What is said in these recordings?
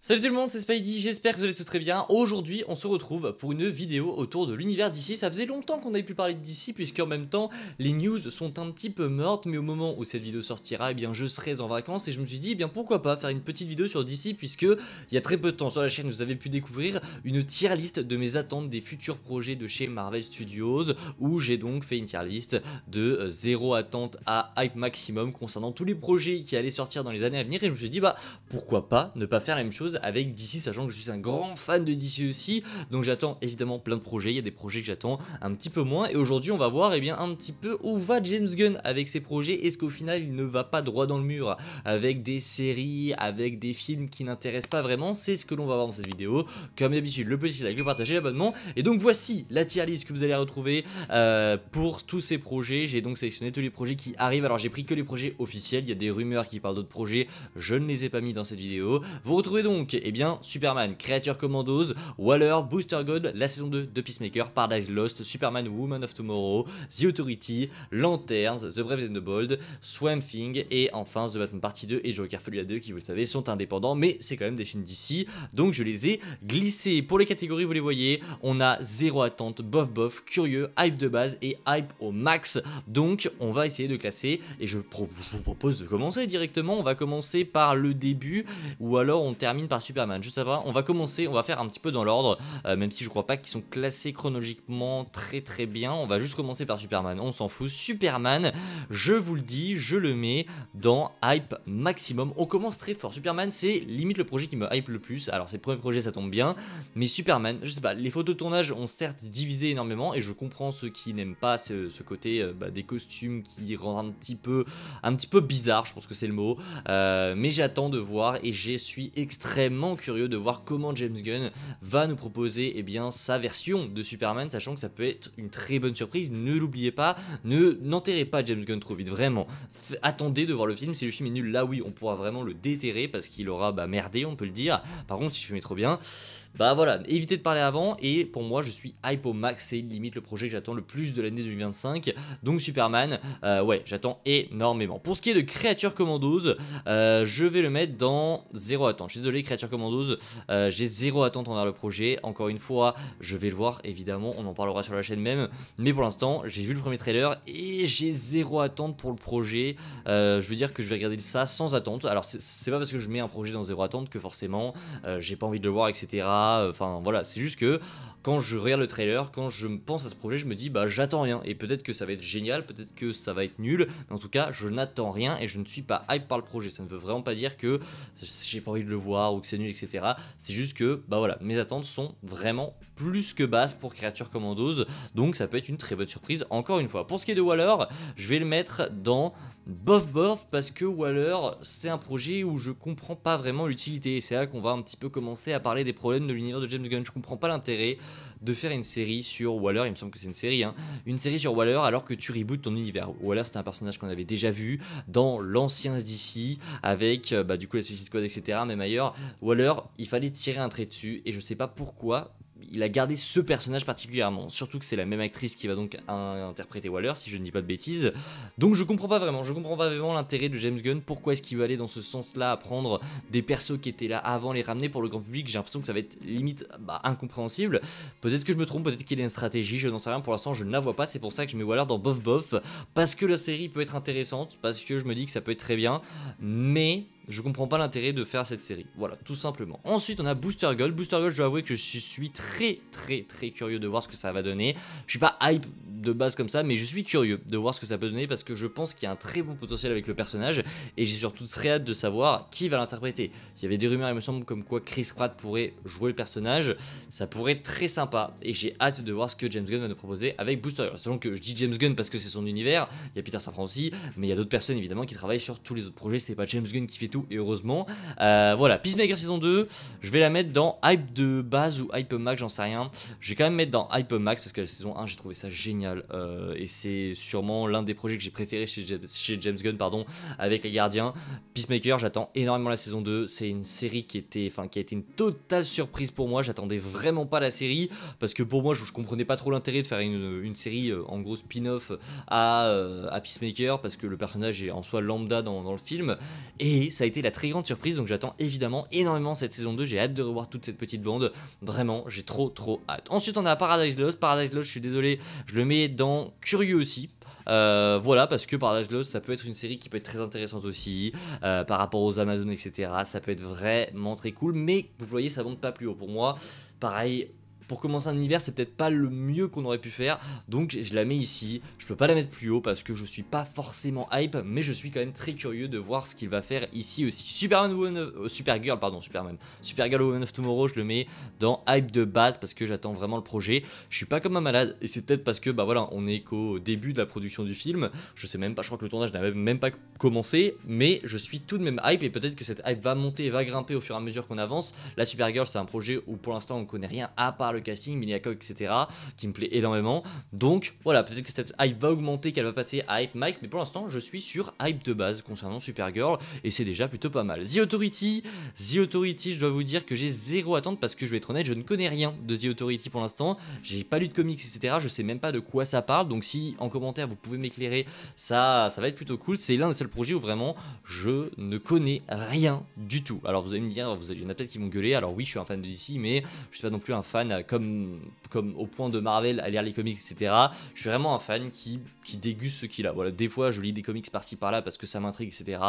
Salut tout le monde, c'est Spidey, j'espère que vous allez tous très bien. Aujourd'hui, on se retrouve pour une vidéo autour de l'univers d'ici. Ça faisait longtemps qu'on n'avait plus parlé de DC, puisqu'en même temps, les news sont un petit peu mortes, mais au moment où cette vidéo sortira, eh bien, je serai en vacances et je me suis dit, eh bien, pourquoi pas faire une petite vidéo sur DC, puisque il y a très peu de temps sur la chaîne, vous avez pu découvrir une tier list de mes attentes des futurs projets de chez Marvel Studios, où j'ai donc fait une tier list de 0 attente à hype maximum concernant tous les projets qui allaient sortir dans les années à venir, et je me suis dit, bah, pourquoi pas ne pas faire la même chose avec DC, sachant que je suis un grand fan de DC aussi, donc j'attends évidemment plein de projets, il y a des projets que j'attends un petit peu moins, et aujourd'hui on va voir eh bien, un petit peu où va James Gunn avec ses projets, est-ce qu'au final il ne va pas droit dans le mur avec des séries, avec des films qui n'intéressent pas vraiment, c'est ce que l'on va voir dans cette vidéo, comme d'habitude le petit like, le partage et l'abonnement, et donc voici la tier list que vous allez retrouver pour tous ces projets. J'ai donc sélectionné tous les projets qui arrivent, alors j'ai pris que les projets officiels, il y a des rumeurs qui parlent d'autres projets, je ne les ai pas mis dans cette vidéo. Vous retrouvez donc eh bien, Superman, Creature Commandos, Waller, Booster Gold, la saison 2 de Peacemaker, Paradise Lost, Superman Woman of Tomorrow, The Authority, Lanterns, The Brave and the Bold, Swamp Thing et enfin The Batman Partie 2 et Joker Folie 2 qui vous le savez sont indépendants mais c'est quand même des films d'ici donc je les ai glissés. Pour les catégories vous les voyez, on a zéro attente, bof bof, curieux, hype de base et hype au max, donc on va essayer de classer et je vous propose de commencer directement. On va commencer par le début ou alors on termine par Superman, je sais pas, on va commencer, on va faire un petit peu dans l'ordre, même si je crois pas qu'ils sont classés chronologiquement très bien, on va juste commencer par Superman, on s'en fout. Superman, je vous le dis, je le mets dans hype maximum, on commence très fort. Superman c'est limite le projet qui me hype le plus, alors c'est le premier projet ça tombe bien, mais Superman, je sais pas, les photos de tournage ont certes divisé énormément et je comprends ceux qui n'aiment pas ce côté des costumes qui rendent un petit peu bizarre, je pense que c'est le mot, mais j'attends de voir et je suis extrêmement curieux de voir comment James Gunn va nous proposer eh bien, sa version de Superman, sachant que ça peut être une très bonne surprise. Ne l'oubliez pas, n'enterrez pas James Gunn trop vite, vraiment. Attendez de voir le film, si le film est nul, là oui, on pourra vraiment le déterrer parce qu'il aura merdé, on peut le dire. Par contre, si le film est trop bien, bah voilà, évitez de parler avant, et pour moi je suis hype au max, c'est limite le projet que j'attends le plus de l'année 2025, donc Superman, ouais, j'attends énormément. Pour ce qui est de Creature Commandos, je vais le mettre dans zéro attente. Je suis désolé, Creature Commandos, j'ai zéro attente envers le projet, encore une fois, je vais le voir, évidemment, on en parlera sur la chaîne même, mais pour l'instant, j'ai vu le premier trailer, et j'ai zéro attente pour le projet, je veux dire que je vais regarder ça sans attente. Alors c'est pas parce que je mets un projet dans zéro attente que forcément, j'ai pas envie de le voir, etc. Enfin voilà, c'est juste que quand je regarde le trailer, quand je pense à ce projet, je me dis bah j'attends rien, et peut-être que ça va être génial, peut-être que ça va être nul, mais en tout cas je n'attends rien et je ne suis pas hype par le projet. Ça ne veut vraiment pas dire que j'ai pas envie de le voir ou que c'est nul, etc. C'est juste que bah voilà, mes attentes sont vraiment plus que basses pour Creature Commandos, donc ça peut être une très bonne surprise encore une fois. Pour ce qui est de Waller, je vais le mettre dans bof bof parce que Waller c'est un projet où je comprends pas vraiment l'utilité, et c'est là qu'on va un petit peu commencer à parler des problèmes de l'univers de James Gunn. Je comprends pas l'intérêt de faire une série sur Waller, il me semble que c'est une série, hein, une série sur Waller alors que tu rebootes ton univers. Waller c'était un personnage qu'on avait déjà vu dans l'ancien DC avec du coup la Suicide Squad, etc. Même ailleurs, Waller il fallait tirer un trait dessus et je sais pas pourquoi il a gardé ce personnage particulièrement, surtout que c'est la même actrice qui va donc interpréter Waller, si je ne dis pas de bêtises. Donc je comprends pas vraiment l'intérêt de James Gunn. Pourquoi est-ce qu'il veut aller dans ce sens-là, à prendre des persos qui étaient là avant, les ramener pour le grand public? J'ai l'impression que ça va être limite incompréhensible. Peut-être que je me trompe, peut-être qu'il y a une stratégie, je n'en sais rien. Pour l'instant, je ne la vois pas. C'est pour ça que je mets Waller dans bof bof, parce que la série peut être intéressante, parce que je me dis que ça peut être très bien, mais je comprends pas l'intérêt de faire cette série, voilà, tout simplement. Ensuite on a Booster Gold. Booster Gold, je dois avouer que je suis très curieux de voir ce que ça va donner. Je suis pas hype de base comme ça, mais je suis curieux de voir ce que ça peut donner parce que je pense qu'il y a un très bon potentiel avec le personnage et j'ai surtout très hâte de savoir qui va l'interpréter. Il y avait des rumeurs, il me semble, comme quoi Chris Pratt pourrait jouer le personnage, ça pourrait être très sympa et j'ai hâte de voir ce que James Gunn va nous proposer avec Booster Gold. Selon que je dis James Gunn parce que c'est son univers, il y a Peter Safran aussi, mais il y a d'autres personnes évidemment qui travaillent sur tous les autres projets, c'est pas James Gunn qui fait tout, et heureusement. Voilà, Peacemaker saison 2, je vais la mettre dans hype de base ou hype max, j'en sais rien. Je vais quand même mettre dans hype max parce que la saison 1 j'ai trouvé ça génial, et c'est sûrement l'un des projets que j'ai préféré chez James Gunn, pardon, avec les gardiens. Peacemaker, j'attends énormément la saison 2, c'est une série qui a été une totale surprise pour moi. J'attendais vraiment pas la série parce que pour moi je comprenais pas trop l'intérêt de faire une série en gros spin-off à Peacemaker parce que le personnage est en soi lambda dans le film, et ça a été la très grande surprise, donc j'attends évidemment énormément cette saison 2, j'ai hâte de revoir toute cette petite bande, vraiment j'ai trop hâte. Ensuite on a Paradise Lost, je suis désolé, je le mets dans curieux aussi. Voilà, parce que Paradise Lost ça peut être une série qui peut être très intéressante aussi par rapport aux Amazones, etc. Ça peut être vraiment très cool, mais vous voyez ça monte pas plus haut pour moi. Pareil, pour commencer un univers c'est peut-être pas le mieux qu'on aurait pu faire, donc je la mets ici. Je peux pas la mettre plus haut parce que je suis pas forcément hype, mais je suis quand même très curieux de voir ce qu'il va faire ici aussi. Supergirl Woman of Tomorrow, je le mets dans hype de base parce que j'attends vraiment le projet. Je suis pas comme un malade et c'est peut-être parce que bah voilà, on est qu'au début de la production du film. Je sais même pas, je crois que le tournage n'a même pas commencé, mais je suis tout de même hype et peut-être que cette hype va monter et va grimper au fur et à mesure qu'on avance. La Supergirl c'est un projet où pour l'instant on connaît rien à part le casting, Mila Cook, etc. qui me plaît énormément. Donc voilà, peut-être que cette hype va augmenter, qu'elle va passer à hype max, mais pour l'instant je suis sur hype de base concernant Supergirl et c'est déjà plutôt pas mal. The Authority, je dois vous dire que j'ai zéro attente parce que je vais être honnête, je ne connais rien de The Authority pour l'instant. J'ai pas lu de comics, etc. Je sais même pas de quoi ça parle, donc si en commentaire vous pouvez m'éclairer, ça va être plutôt cool. C'est l'un des seuls projets où vraiment je ne connais rien du tout. Alors vous allez me dire, il y en a peut-être qui vont gueuler. Alors oui, je suis un fan de DC, mais je suis pas non plus un fan comme au point de Marvel à lire les comics, etc. Je suis vraiment un fan qui déguste ce qu'il a. Voilà, des fois je lis des comics par-ci par-là parce que ça m'intrigue, etc.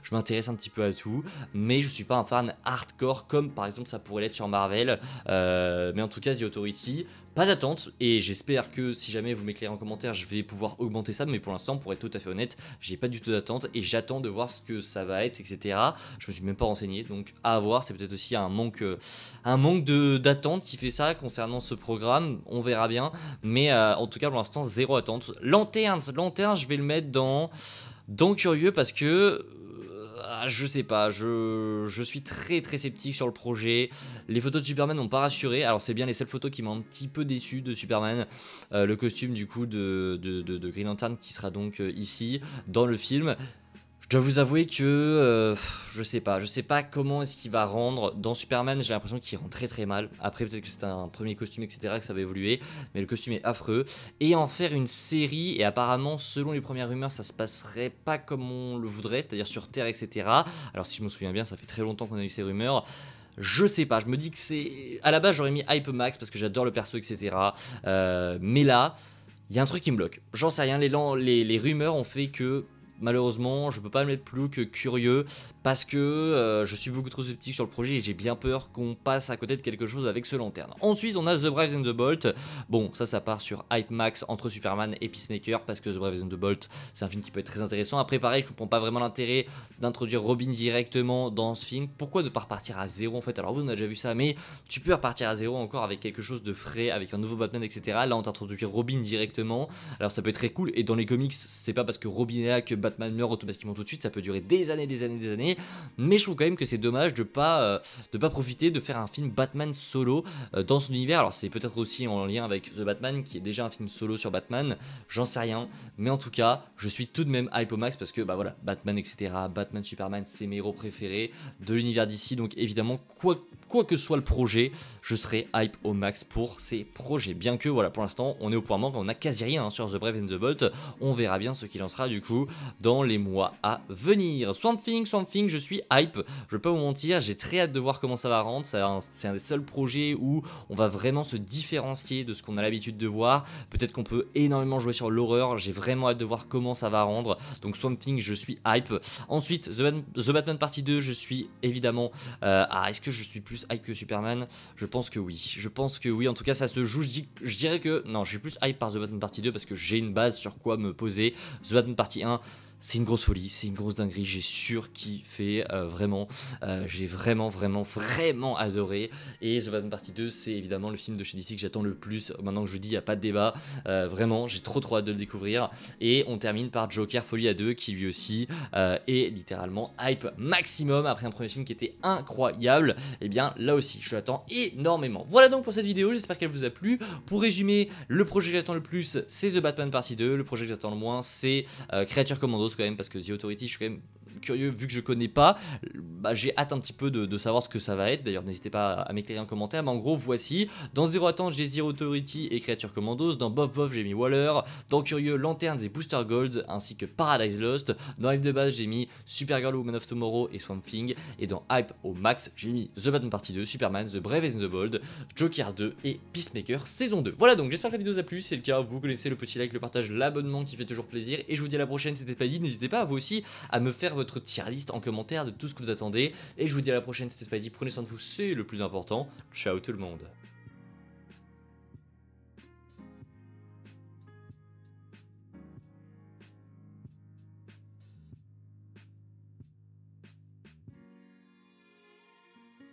Je m'intéresse un petit peu à tout, mais je suis pas un fan hardcore comme par exemple ça pourrait l'être sur Marvel. Mais en tout cas, The Authority, pas d'attente, et j'espère que si jamais vous m'éclairez en commentaire, je vais pouvoir augmenter ça, mais pour l'instant, pour être tout à fait honnête, j'ai pas du tout d'attente, et j'attends de voir ce que ça va être, etc. Je me suis même pas renseigné, donc à voir, c'est peut-être aussi un manque d'attente qui fait ça concernant ce programme, on verra bien, mais en tout cas pour l'instant, zéro attente. Lanterne, je vais le mettre dans curieux parce que je sais pas, je suis très sceptique sur le projet. Les photos de Superman m'ont pas rassuré. Alors c'est bien les seules photos qui m'ont un petit peu déçu de Superman. Le costume du coup de Green Lantern qui sera donc ici dans le film. Je dois vous avouer que je sais pas comment est-ce qu'il va rendre dans Superman. J'ai l'impression qu'il rend très mal. Après peut-être que c'est un premier costume, etc., que ça va évoluer, mais le costume est affreux. Et en faire une série, et apparemment selon les premières rumeurs ça se passerait pas comme on le voudrait, c'est-à-dire sur Terre, etc. Alors si je me souviens bien, ça fait très longtemps qu'on a eu ces rumeurs. Je sais pas, je me dis que c'est... À la base j'aurais mis Hype Max parce que j'adore le perso, etc. Mais là, il y a un truc qui me bloque. J'en sais rien, les rumeurs ont fait que... Malheureusement, je peux pas me mettre plus que curieux parce que je suis beaucoup trop sceptique sur le projet et j'ai bien peur qu'on passe à côté de quelque chose avec ce lanterne. Ensuite, on a The Brave and the Bold. Bon, ça part sur Hype Max entre Superman et Peacemaker parce que The Brave and the Bold, c'est un film qui peut être très intéressant. Après, pareil, je comprends pas vraiment l'intérêt d'introduire Robin directement dans ce film. Pourquoi ne pas repartir à zéro en fait? Alors oui, on a déjà vu ça, mais tu peux repartir à zéro encore avec quelque chose de frais, avec un nouveau Batman, etc. Là, on t'introduit Robin directement. Alors ça peut être très cool et dans les comics, c'est pas parce que Robin est là que Batman meurt automatiquement tout de suite, ça peut durer des années, mais je trouve quand même que c'est dommage de pas profiter de faire un film Batman solo dans son univers. Alors c'est peut-être aussi en lien avec The Batman qui est déjà un film solo sur Batman, j'en sais rien, mais en tout cas je suis tout de même hype au max parce que bah voilà, Batman, etc., Batman, Superman, c'est mes héros préférés de l'univers d'ici, donc évidemment quoi que soit le projet, je serai hype au max pour ces projets, bien que voilà, pour l'instant on est au point mort, on a quasi rien sur The Brave and the Bold. On verra bien ce qu'il en sera du coup dans les mois à venir. Swamp Thing, je suis hype, je vais pas vous mentir, j'ai très hâte de voir comment ça va rendre. C'est un des seuls projets où on va vraiment se différencier de ce qu'on a l'habitude de voir. Peut-être qu'on peut énormément jouer sur l'horreur, j'ai vraiment hâte de voir comment ça va rendre. Donc Swamp Thing, je suis hype. Ensuite The Batman partie 2, je suis évidemment est-ce que je suis plus hype que Superman? Je pense que oui, en tout cas ça se joue. Je dirais que non, je suis plus hype par The Batman partie 2 parce que j'ai une base sur quoi me poser. The Batman partie 1, c'est une grosse folie, c'est une grosse dinguerie, j'ai surkiffé, vraiment, j'ai vraiment adoré. Et The Batman partie 2, c'est évidemment le film de chez DC que j'attends le plus, maintenant que je dis, il n'y a pas de débat, vraiment, j'ai trop hâte de le découvrir. Et on termine par Joker Folie à 2, qui lui aussi est littéralement hype maximum, après un premier film qui était incroyable. Et bien là aussi, je l'attends énormément. Voilà donc pour cette vidéo, j'espère qu'elle vous a plu. Pour résumer, le projet que j'attends le plus, c'est The Batman partie 2, le projet que j'attends le moins, c'est Creature Commandos quand même, parce que The Authority, je suis quand même curieux vu que je connais pas. Bah, j'ai hâte un petit peu de savoir ce que ça va être. D'ailleurs, n'hésitez pas à m'éclairer en commentaire. Mais en gros, voici. Dans Zero Attente, j'ai Zero Authority et Creature Commandos. Dans Bob Bob, j'ai mis Waller. Dans Curieux, Lanterne et Booster Golds ainsi que Paradise Lost. Dans Hype de base, j'ai mis Supergirl, Woman of Tomorrow et Swamp Thing. Et dans Hype au max, j'ai mis The Batman Partie 2, Superman, The Brave and the Bold, Joker 2 et Peacemaker saison 2. Voilà donc, j'espère que la vidéo vous a plu. Si c'est le cas, vous connaissez le petit like, le partage, l'abonnement qui fait toujours plaisir. Et je vous dis à la prochaine, c'était Spidey. N'hésitez pas à vous aussi à me faire votre tier list en commentaire de tout ce que vous attendez. Et je vous dis à la prochaine, c'était Spidey. Prenez soin de vous, c'est le plus important. Ciao tout le monde.